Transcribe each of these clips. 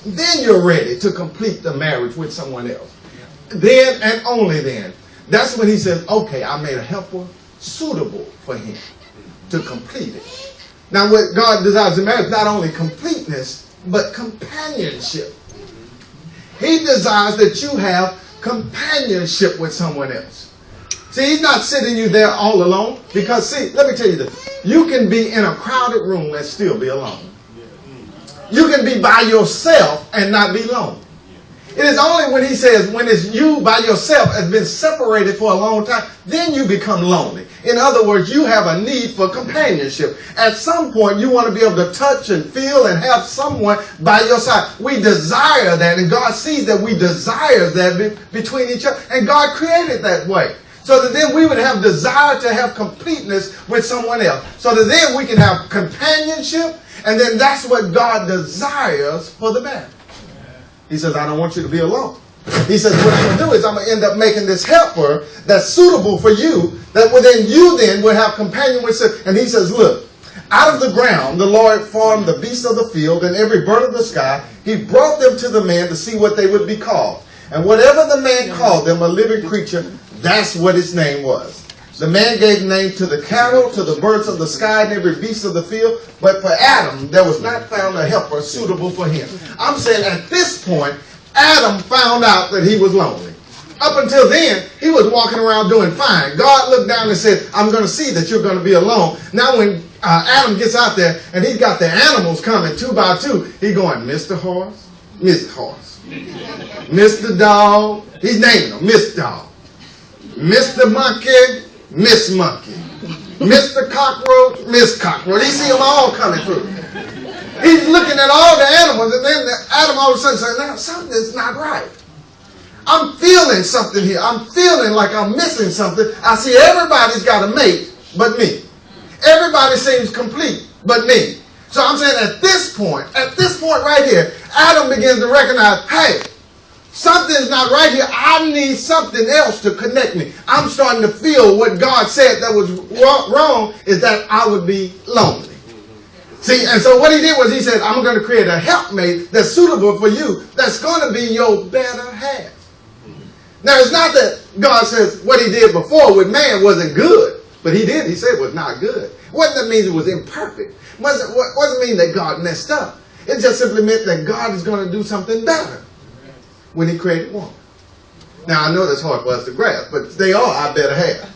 then you're ready to complete the marriage with someone else. Then and only then. That's when he says, okay, I made a helper suitable for him to complete it. Now what God desires in marriage is not only completeness, but companionship. He desires that you have companionship with someone else. See, he's not sitting you there all alone. Because see, let me tell you this. You can be in a crowded room and still be alone. You can be by yourself and not be lonely. It is only when he says, when it's you by yourself has been separated for a long time, then you become lonely. In other words, you have a need for companionship. At some point, you want to be able to touch and feel and have someone by your side. We desire that, and God sees that we desire that between each other. And God created that way. So that then we would have desire to have completeness with someone else. So that then we can have companionship, and then that's what God desires for the marriage. He says, I don't want you to be alone. He says, what I'm going to do is I'm going to end up making this helper that's suitable for you, that within you then will have companion with. And he says, look, out of the ground the Lord formed the beasts of the field and every bird of the sky. He brought them to the man to see what they would be called. And whatever the man called them, a living creature, that's what its name was. The man gave name to the cattle, to the birds of the sky, and every beast of the field. But for Adam, there was not found a helper suitable for him. I'm saying at this point, Adam found out that he was lonely. Up until then, he was walking around doing fine. God looked down and said, I'm going to see that you're going to be alone. Now when Adam gets out there and he's got the animals coming 2 by 2, he's going, Mr. Horse, Miss Horse, Mr. Dog. He's naming them, Miss Dog. Mr. Monkey, Miss Monkey. Mr. Cockroach, Miss Cockroach. He see them all coming through. He's looking at all the animals, and then Adam all of a sudden says, now something's not right. I'm feeling something here. I'm feeling like I'm missing something. I see everybody's got a mate but me. Everybody seems complete but me. So I'm saying at this point right here, Adam begins to recognize, hey, something's not right here. I need something else to connect me. I'm starting to feel what God said that was wrong is that I would be lonely. See, and so what he did was he said, I'm going to create a helpmate that's suitable for you, that's going to be your better half. Now, it's not that God says what he did before with man wasn't good, but he said it was not good. What that means it was imperfect. Wasn't mean that God messed up. It just simply meant that God is going to do something better when he created woman. Now, I know that's hard for us to grasp, but they are our better half.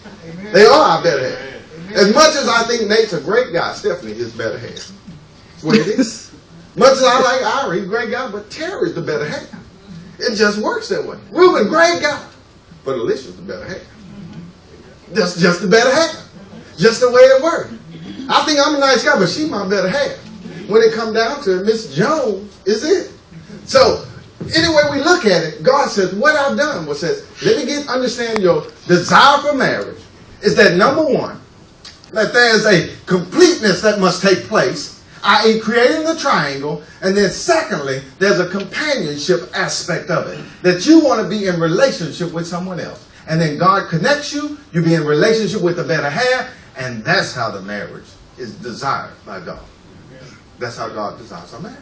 They are our better half. As much as I think Nate's a great guy, Stephanie is better half. That's what it is. Much as I like Ira, he's a great guy, but Terry's the better half. It just works that way. Reuben, great guy, but Alicia's the better half. That's just the better half. Just the way it works. I think I'm a nice guy, but she's my better half. When it comes down to it, Miss Jones is it. So, any way we look at it, God says, what I've done was says, let me understand your desire for marriage is that number one, that there's a completeness that must take place, i.e. creating the triangle, and then secondly, there's a companionship aspect of it, that you want to be in relationship with someone else. And then God connects you, you be in relationship with the better half, and that's how the marriage is desired by God. That's how God desires our marriage.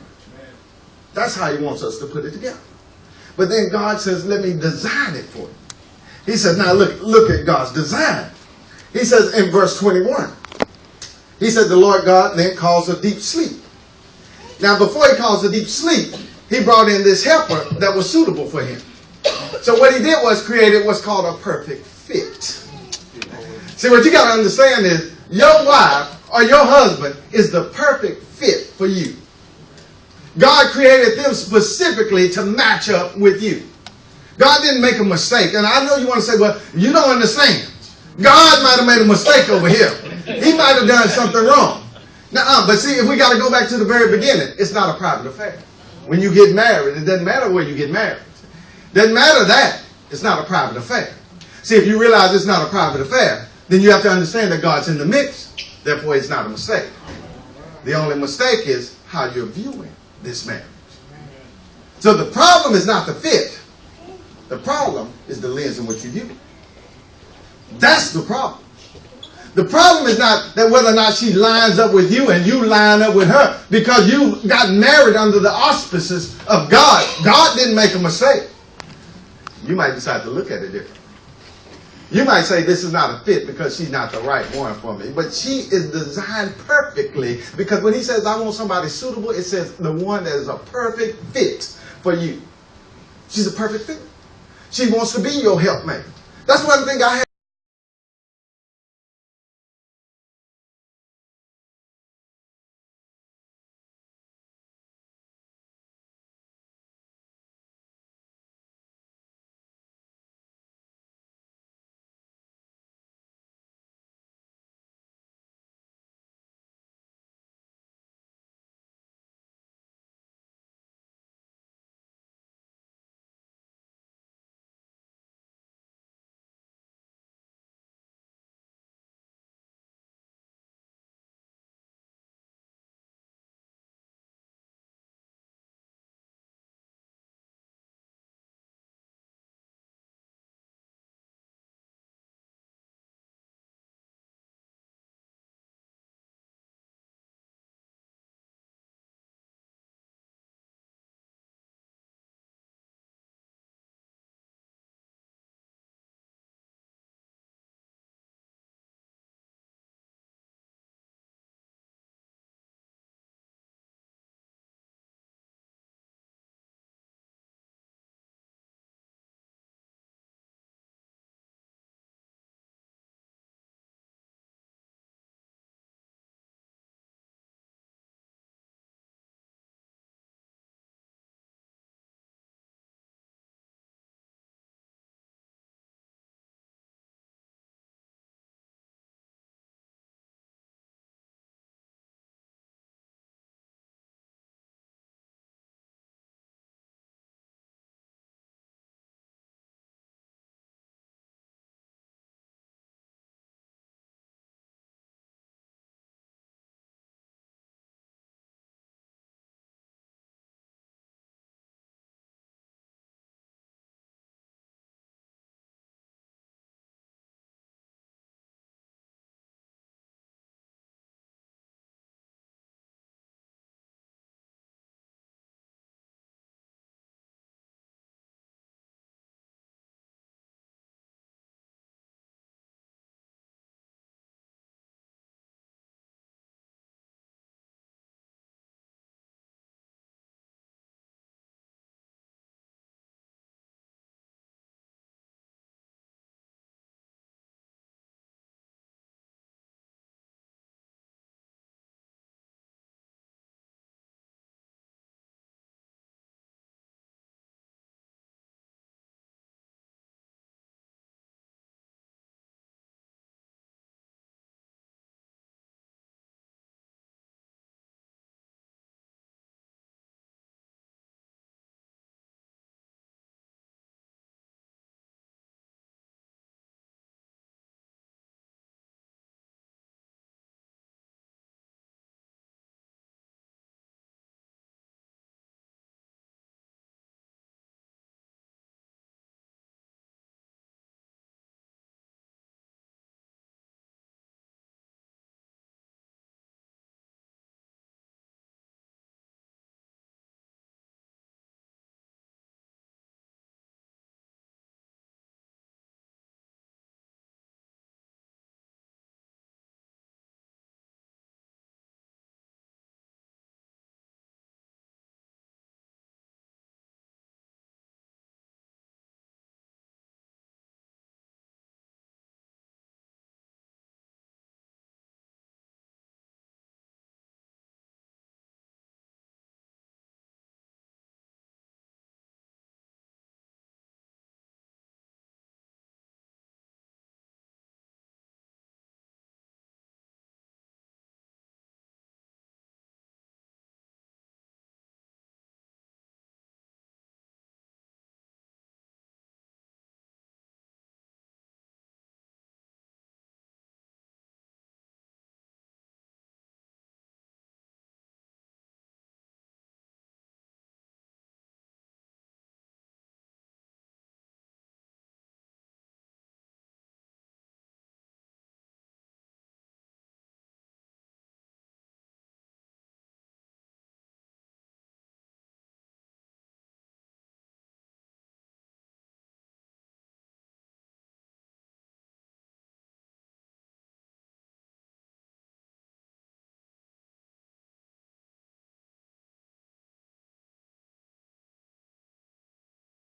That's how he wants us to put it together. But then God says, let me design it for you. He says, now look at God's design. He says in verse 21, he said, the Lord God then calls a deep sleep. Now before he calls a deep sleep, he brought in this helper that was suitable for him. So what he did was created what's called a perfect fit. See, what you got to understand is your wife or your husband is the perfect fit for you. God created them specifically to match up with you. God didn't make a mistake. And I know you want to say, well, you don't understand. God might have made a mistake over here. He might have done something wrong. But see, if we got to go back to the very beginning, it's not a private affair. When you get married, it doesn't matter where you get married. Doesn't matter that. It's not a private affair. See, if you realize it's not a private affair, then you have to understand that God's in the mix. Therefore, it's not a mistake. The only mistake is how you're viewing this marriage. So the problem is not the fit. The problem is the lens in which you view it. That's the problem. The problem is not that whether or not she lines up with you and you line up with her, because you got married under the auspices of God. God didn't make a mistake. You might decide to look at it differently. You might say this is not a fit because she's not the right one for me. But she is designed perfectly, because when he says I want somebody suitable, it says the one that is a perfect fit for you. She's a perfect fit. She wants to be your helpmate. That's one thing I have.